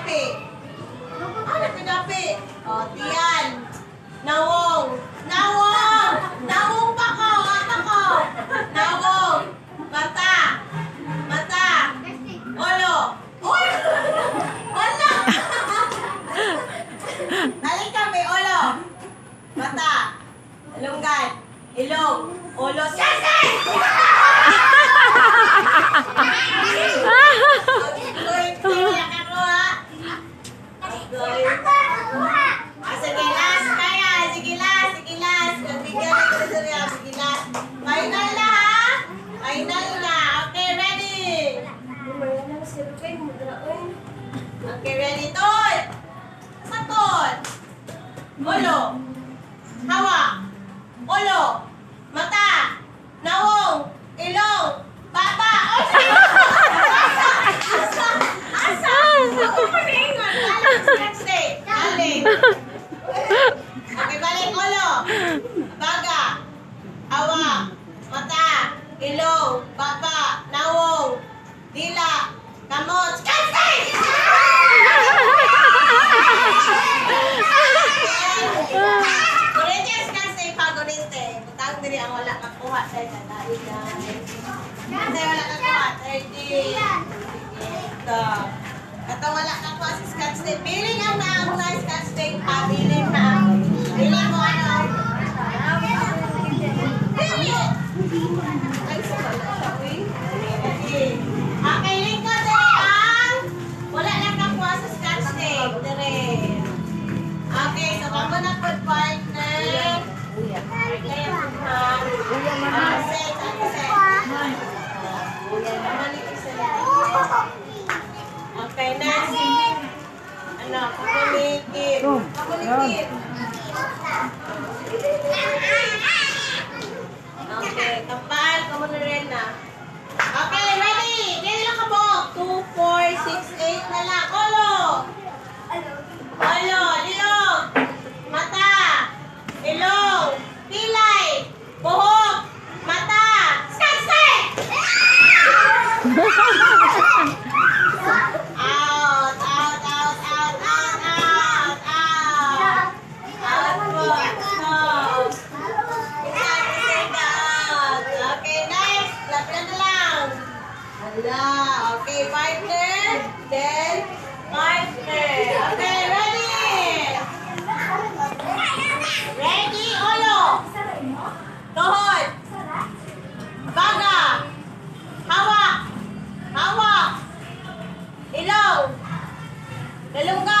pinapi? Ano pinapi? O, tiyan. Nawong. Nawong! Nawong pa ko! Apa ko? Nawong. Mata. Mata. Ulo. Uy! Ulo! Dali kami, ulo. Mata. Ilonggan. Ilong. Ulo. Sese! Sige, last kaya. Sige, last. Sige, last. Sige, last. Final na, ha? Final na. Okay, ready? Okay, ready? Tol! Sa tol? Ulo. Hawak. Ulo. Mata. Nawong. Ilong. Baba. Asa? Ako pa ringan. Galing. Okay, balik. Ulo. Baga. Hawak. Mata. Ilong. Baba. Nawong. Dila. Kamot. Kasi! Corinthians kasi pagoniste. Butang diri ang wala kakuha sa dalain na. Kasi wala kakuha. 30. Ito. Ito wala kakuha sa Scotch tape. Piling ang naamo na Scotch tape. Piling na. Piling mo ano? Piling! Ay, sabala siya. Okay, link ko diri ang wala lang kakuha sa Scotch tape. Diri. Okay, so kamo na po partner. Okay, next. Ano, kamulikit. Kamulikit. Okay, kapal, kamu na rin na. Okay, ready? Kaya lang ka po. 2, 4, 6, 8 na lang. Olo! Olo, lilong. Mata. Ilong. Pilay. Buhok. Mata. Skase! Out, out, out, out, out, out, out. Out po. Out. Out. Okay, next. Lapit na lang. Hala. Okay, partner. Then, partner. Okay, ready? Ready, ulo. Tuhod. Baga. Hawak. Hawak. Ilong. Dalungga.